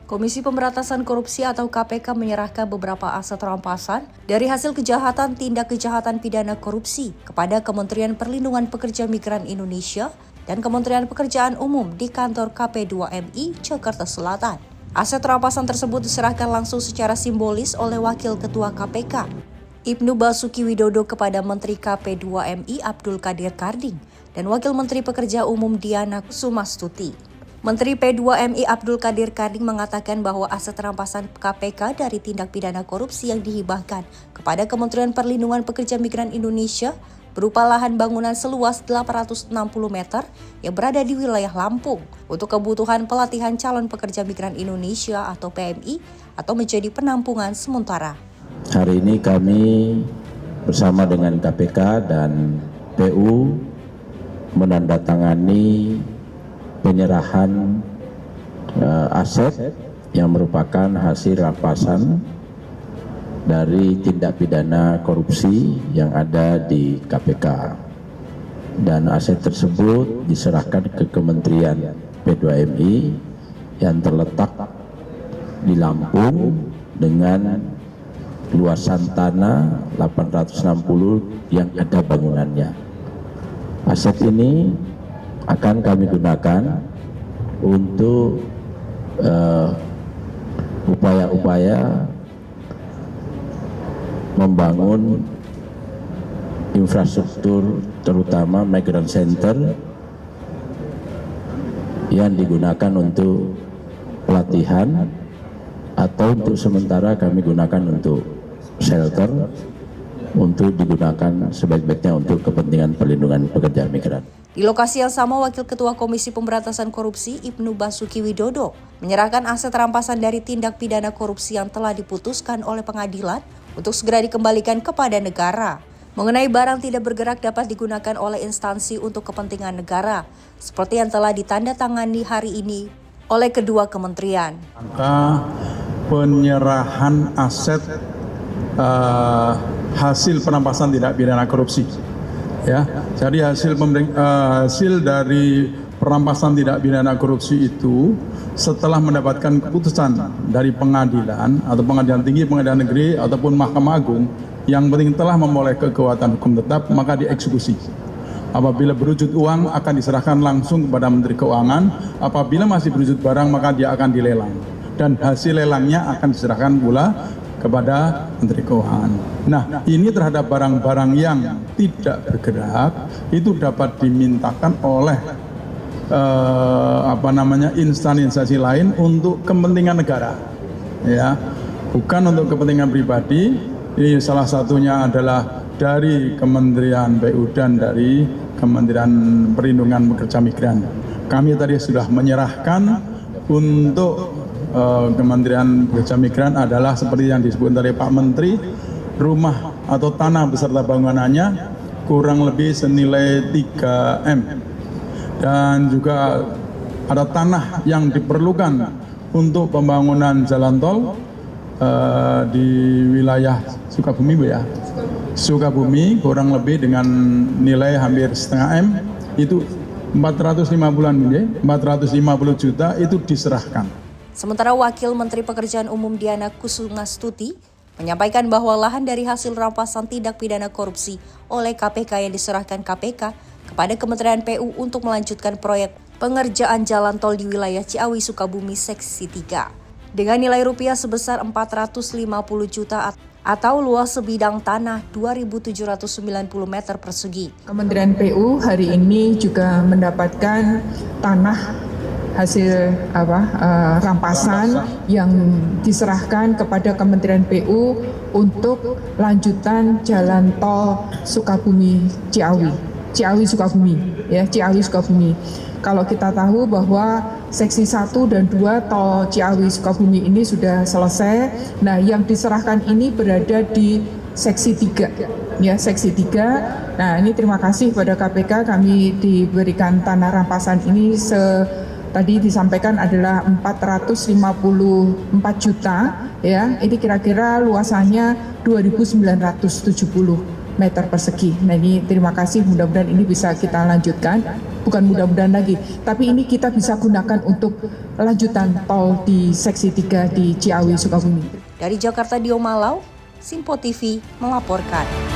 Komisi Pemberantasan Korupsi atau KPK menyerahkan beberapa aset rampasan dari hasil kejahatan tindak kejahatan pidana korupsi kepada Kementerian Perlindungan Pekerja Migran Indonesia dan Kementerian Pekerjaan Umum di kantor KP2MI Jakarta Selatan. Aset rampasan tersebut diserahkan langsung secara simbolis oleh Wakil Ketua KPK, Ibnu Basuki Widodo kepada Menteri KP2MI Abdul Qadir Karding dan Wakil Menteri Pekerja Umum Diana Kusumastuti. Menteri P2MI Abdul Qadir Karding mengatakan bahwa aset rampasan KPK dari tindak pidana korupsi yang dihibahkan kepada Kementerian Perlindungan Pekerja Migran Indonesia berupa lahan bangunan seluas 860 meter yang berada di wilayah Lampung untuk kebutuhan pelatihan calon pekerja migran Indonesia atau PMI atau menjadi penampungan sementara. Hari ini kami bersama dengan KPK dan PU menandatangani penyerahan aset yang merupakan hasil rampasan dari tindak pidana korupsi yang ada di KPK, dan aset tersebut diserahkan ke Kementerian P2MI yang terletak di Lampung dengan luasan tanah 860 yang ada bangunannya. Aset ini akan kami gunakan untuk upaya-upaya membangun infrastruktur terutama migrant center yang digunakan untuk pelatihan atau untuk sementara kami gunakan untuk shelter untuk digunakan sebaik-baiknya untuk kepentingan perlindungan pekerja migran. Di lokasi yang sama, Wakil Ketua Komisi Pemberantasan Korupsi Ibnu Basuki Widodo menyerahkan aset rampasan dari tindak pidana korupsi yang telah diputuskan oleh pengadilan untuk segera dikembalikan kepada negara. Mengenai barang tidak bergerak dapat digunakan oleh instansi untuk kepentingan negara, seperti yang telah ditandatangani hari ini oleh kedua kementerian. Penyerahan aset hasil perampasan tindak pidana korupsi. Ya, jadi hasil dari perampasan tindak pidana korupsi itu setelah mendapatkan keputusan dari pengadilan atau pengadilan tinggi, pengadilan negeri ataupun Mahkamah Agung, yang penting telah memperoleh kekuatan hukum tetap, maka dieksekusi. Apabila berwujud uang akan diserahkan langsung kepada Menteri Keuangan. Apabila masih berwujud barang maka dia akan dilelang dan hasil lelangnya akan diserahkan pula kepada Menteri Keuangan. Nah, ini terhadap barang-barang yang tidak bergerak itu dapat dimintakan oleh instansi lain untuk kepentingan negara, ya, bukan untuk kepentingan pribadi. Ini salah satunya adalah dari Kementerian PU dan dari Kementerian Perlindungan Pekerja Migran. Kami tadi sudah menyerahkan untuk Kementerian Pekerja Migran adalah seperti yang disebut oleh Pak Menteri, rumah atau tanah beserta bangunannya kurang lebih senilai 3M, dan juga ada tanah yang diperlukan untuk pembangunan jalan tol di wilayah Sukabumi, Bu, ya. Sukabumi kurang lebih dengan nilai hampir setengah M, itu 450 juta itu diserahkan. Sementara Wakil Menteri Pekerjaan Umum Diana Kusumastuti menyampaikan bahwa lahan dari hasil rampasan tindak pidana korupsi oleh KPK yang diserahkan KPK kepada Kementerian PU untuk melanjutkan proyek pengerjaan jalan tol di wilayah Ciawi Sukabumi Seksi 3 dengan nilai rupiah sebesar 450 juta atau luas sebidang tanah 2.790 meter persegi. Kementerian PU hari ini juga mendapatkan tanah hasil rampasan yang diserahkan kepada Kementerian PU untuk lanjutan jalan tol Sukabumi Ciawi Sukabumi, ya, Ciawi Sukabumi. Kalau kita tahu bahwa seksi 1 dan 2 tol Ciawi Sukabumi ini sudah selesai. Nah, yang diserahkan ini berada di seksi 3, ya, seksi 3. Nah, ini terima kasih pada KPK, kami diberikan tanah rampasan ini tadi disampaikan adalah 454 juta, ya. Ini kira-kira luasannya 2.970 meter persegi. Nah, ini terima kasih, mudah-mudahan ini bisa kita lanjutkan. bukan mudah-mudahan lagi, tapi ini kita bisa gunakan untuk lanjutan tol di seksi 3 di Ciawi, Sukabumi. Dari Jakarta, Dio Malau, Simpo TV melaporkan.